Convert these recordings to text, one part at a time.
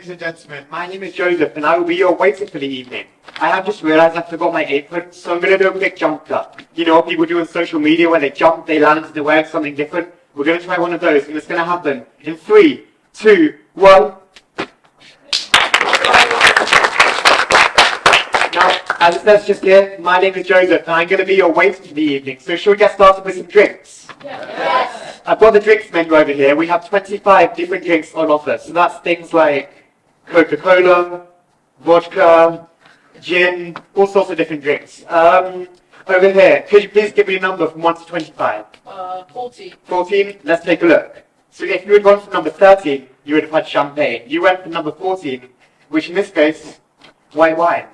ladies and gentlemen. My name is Joseph, and I will be your waiter for the evening. I have just realised I forgot my apron, so I'm going to do a quick jump cut. You know what people do on social media where they jump, they land, they're wearing something different? We're going to try one of those, and it's going to happen in 3, 2, 1. Now, as it says just here, my name is Joseph, and I'm going to be your waiter for the evening. So should we get started with some drinks? Yes. I've got the drinks menu over here. We have 25 different drinks on offer. So that's things like Coca-Cola, vodka, gin, all sorts of different drinks. Over here, could you please give me a number from 1 to 25? 14. 14? Let's take a look. So if you had gone for number 13, you would have had champagne. You went for number 14, which in this case, white wine.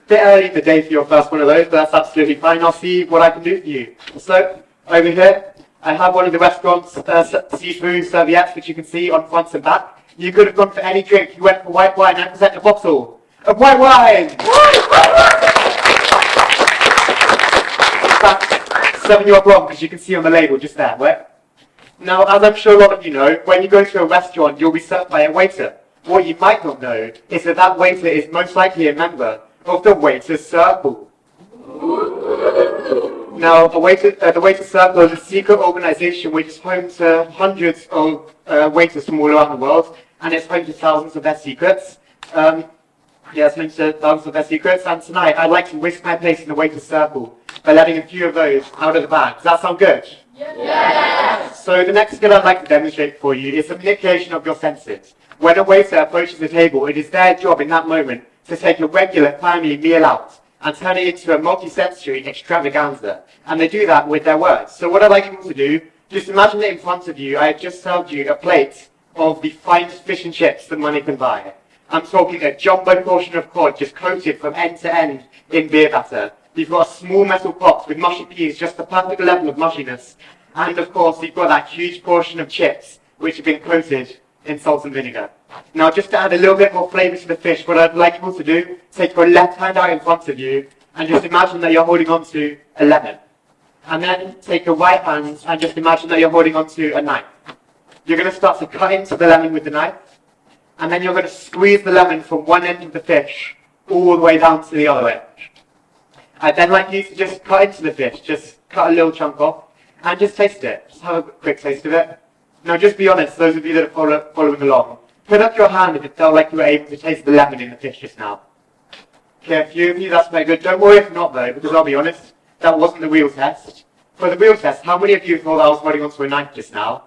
Bit early in the day for your first one of those, but that's absolutely fine. I'll see what I can do for you. So, over here, I have one of the restaurant's seafood serviettes, which you can see on front and back. You could have gone for any drink. You went for white wine. I present a bottle of white wine. In fact, 7 you're wrong, because you can see on the label just there, right? Now, as I'm sure a lot of you know, when you go to a restaurant, you'll be served by a waiter. What you might not know is that that waiter is most likely a member of the Waiter's Circle. Now, the Waiter's Circle is a secret organisation which is home to hundreds of waiters from all around the world, and it's home to thousands of their secrets. It's home to thousands of their secrets, and tonight I'd like to risk my place in the Waiter's Circle by letting a few of those out of the bag. Does that sound good? Yes. So the next skill I'd like to demonstrate for you is the manipulation of your senses. When a waiter approaches the table, it is their job in that moment to take a regular family meal out and turn it into a multi-sensory extravaganza. And they do that with their words. So what I'd like you all to do, just imagine that in front of you, I have just served you a plate of the finest fish and chips that money can buy. I'm talking a jumbo portion of cod just coated from end to end in beer batter. You've got a small metal pot with mushy peas, just the perfect level of mushiness. And of course, you've got that huge portion of chips, which have been coated in salt and vinegar. Now, just to add a little bit more flavour to the fish, what I'd like you all to do, take your left hand out in front of you, and just imagine that you're holding on to a lemon. And then take your right hand, and just imagine that you're holding on to a knife. You're going to start to cut into the lemon with the knife, and then you're going to squeeze the lemon from one end of the fish all the way down to the other end. I'd then like you to just cut into the fish, just cut a little chunk off, and just taste it. Just have a quick taste of it. Now just be honest, those of you that are following along, put up your hand if it felt like you were able to taste the lemon in the fish just now. Okay, a few of you, that's very good. Don't worry if not though, because I'll be honest, that wasn't the real test. For the real test, how many of you thought I was holding onto a knife just now?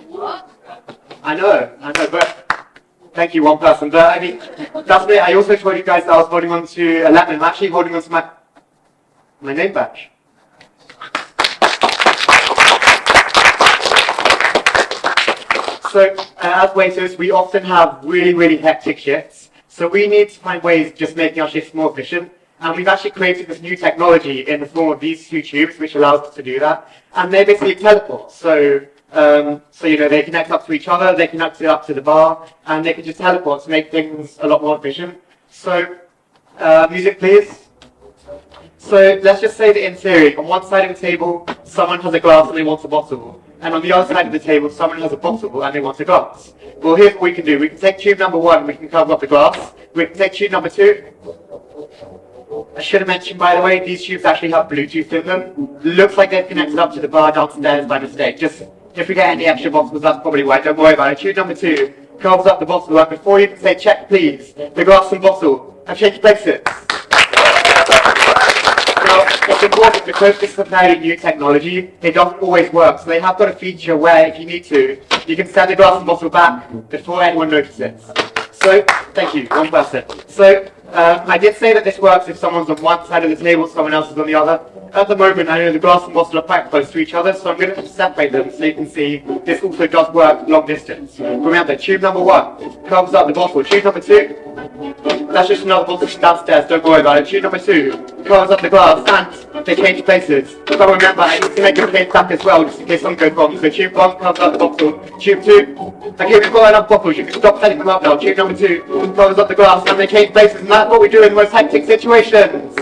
What? I know, but thank you, one person. But I mean, that's me. I also told you guys that I was holding onto a lemon. I'm actually holding onto my name badge. So, as waiters, we often have really hectic shifts. So we need to find ways of just making our shifts more efficient. And we've actually created this new technology in the form of these two tubes, which allows us to do that. And they basically teleport. So you know, they connect up to each other, they connect up to the bar, and they can just teleport to make things a lot more efficient. So, music please. So let's just say that in theory, on one side of the table, someone has a glass and they want a bottle. And on the other side of the table, someone has a bottle and they want a glass. Well, here's what we can do. We can take tube number 1, we can cover up the glass. We can take tube number 2. I should have mentioned, by the way, these tubes actually have Bluetooth in them. Looks like they've connected up to the bar downstairs by mistake. Just, if we get any extra bottles, that's probably why. Don't worry about it. Tube number 2 covers up the bottle. And before you can say, check please, the glass and bottle, and change places. Now, it's important because this is a fairly new technology, it doesn't always work. So they have got a feature where, if you need to, you can send the glass and bottle back before anyone notices. So, thank you, one person. So, I did say that this works if someone's on one side of the table, someone else is on the other. At the moment, I know the glass and bottle are quite close to each other, so I'm going to separate them so you can see this also does work long distance. Remember, tube number 1 covers up the bottle. Tube number 2, that's just another bottle from downstairs, don't worry about it. Tube number 2 covers up the glass, and they change places. But remember, I need to make a clean back as well, just in case something goes wrong. So tube 1 covers up the bottle. Tube 2, okay, we've got enough bottles, you can stop setting them up now. Tube number 2 covers up the glass, and they change places, and that's what we do in the most hectic situations.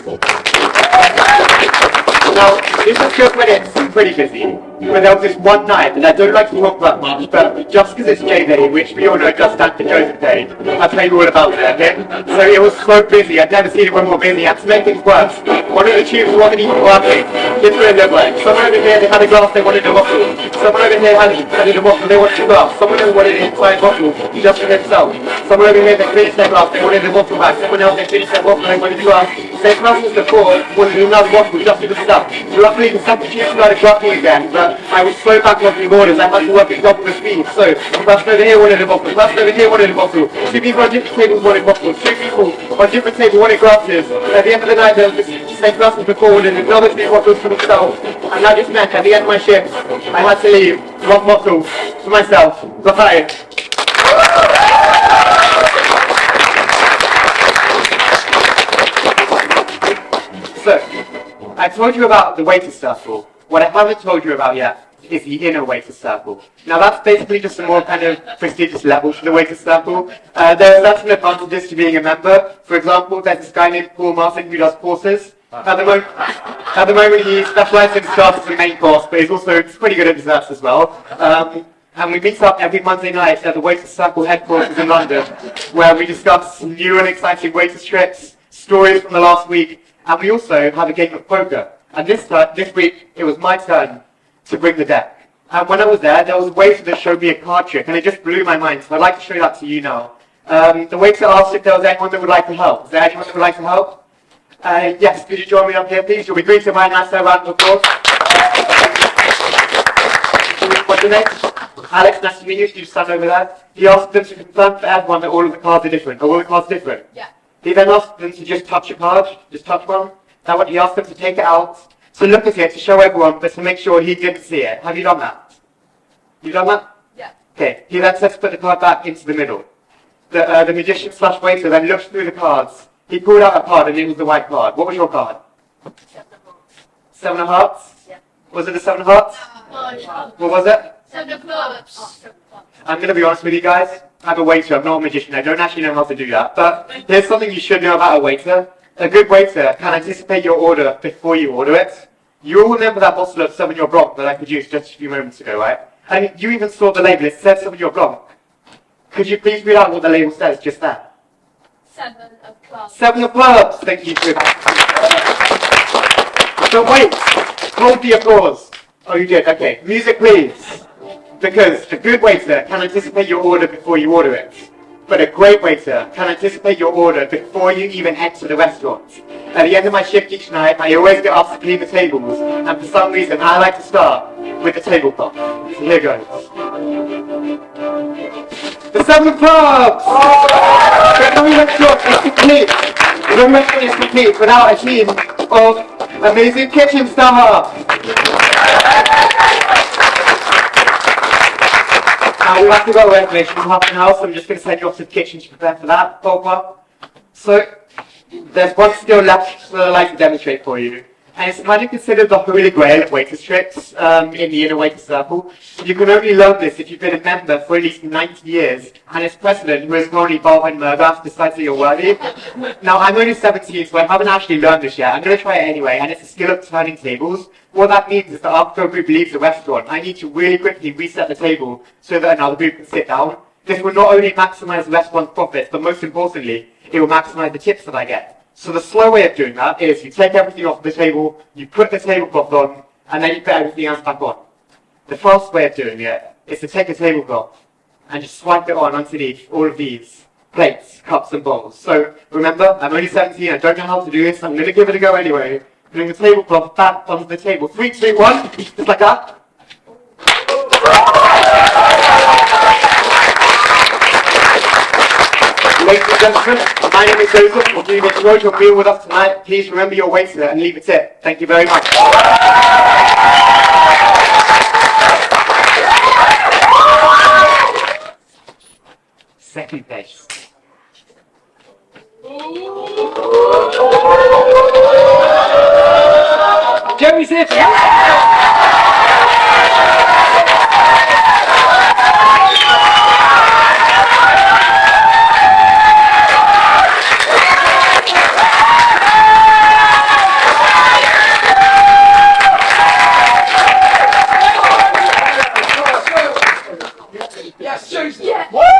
Now, this is good when it's pretty busy. But there was this one night that I don't like to talk about much, but just because it's J Day, which we all know does stand for Joseph Day, I'll tell you all about it, okay? So it was so busy, I'd never seen anyone more busy, and to make things worse, one of the tubes wasn't even working. Here's what it looked like. Someone over here, they had a glass, they wanted a bottle. Someone over here had a bottle, they wanted a glass. Someone else wanted an inside bottle, just for themselves. Someone over here, they finished their glass, they wanted a bottle back. Someone else, they finished their bottle, they wanted a glass. Same person as before, wanted another bottle, just for the stuff. Luckily, the second tube started working again, but I was so back on the orders, I had to work at double the speed. So, the person over here wanted a bottle, the person over here wanted a bottle. Two people on different tables wanted bottles, two people on different tables wanted glasses. At the end of the night, there was this same person before wanted another two bottles for himself. And that just meant at the end of my shift, I had to leave one bottle for myself. Bye. So, I told you about the waiter circle. What I haven't told you about yet is the inner waiter circle. Now that's basically just a more kind of prestigious level to the waiter circle. There are certain advantages to being a member. For example, there's this guy named Paul Martin who does courses. At the moment he specialises in starters and main course, but he's also pretty good at desserts as well. And we meet up every Monday night at the Waiter Circle headquarters in London, where we discuss new and exciting waiter tricks, stories from the last week, and we also have a game of poker. And this week, it was my turn to bring the deck. And when I was there was a waiter that showed me a card trick, and it just blew my mind, so I'd like to show that to you now. The waiter asked if there was anyone that would like to help. Is there anyone that would like to help? Yes, could you join me up here, please? You'll be greeted by a nice round of applause. What's your name? Alex, nice to meet you. You stand over there. He asked them to confirm for everyone that all of the cards are different. Are all the cards different? Yeah. He then asked them to just touch a card, just touch one. That one, he asked them to take it out, to look at it, to show everyone, but to make sure he didn't see it. Have you done that? You done that? Yeah. Okay. He then said to put the card back into the middle. The magician / waiter then looked through the cards. He pulled out a card and it was the white card. What was your card? 7 of hearts. 7 of hearts? Yeah. Was it the 7 of hearts? No. What was it? 7 of clubs. I'm going to be honest with you guys. I'm a waiter. I'm not a magician. I don't actually know how to do that. But here's something you should know about a waiter. A good waiter can anticipate your order before you order it. You all remember that bottle of Sauvignon Blanc that I produced just a few moments ago, right? And you even saw the label. It said Sauvignon Blanc. Could you please read out what the label says just there? 7 of clubs. 7 of clubs. Thank you for that. So wait. Hold the applause. Oh, you did? Okay. Music, please. Because a good waiter can anticipate your order before you order it. But a great waiter can anticipate your order before you even enter the restaurant. At the end of my shift each night, I always get asked to clean the tables, and for some reason I like to start with the tablecloth. So here goes. The 7 of clubs! But no restaurant is complete. No restaurant is complete without a team of amazing kitchen staff. Now we have to go away for half an hour, so I'm just going to send you off to the kitchen to prepare for that. So, there's one skill left that I'd like to demonstrate for you. And it's kind of considered the holy grail of waiters tricks in the inner waiter circle. You can only learn this if you've been a member for at least 90 years, and its president, who is currently Barwin Murgath, decides that you're worthy. Now, I'm only 17, so I haven't actually learned this yet. I'm going to try it anyway, and it's a skill of turning tables. What that means is that after a group leaves the restaurant, I need to really quickly reset the table so that another group can sit down. This will not only maximize the restaurant's profits, but most importantly, it will maximize the tips that I get. So the slow way of doing that is you take everything off the table, you put the tablecloth on, and then you put everything else back on. The fast way of doing it is to take a tablecloth and just swipe it on underneath all of these plates, cups and bowls. So remember, I'm only 17, I don't know how to do this, I'm going to give it a go anyway. Putting the tablecloth back onto the table. 3, 2, 1, just like that. Ladies and gentlemen, my name is Joseph. If you enjoyed your meal with us tonight, please remember your waiter and leave a tip. Thank you very much. Second place. Jeremy Smith. Seriously? Yeah. What?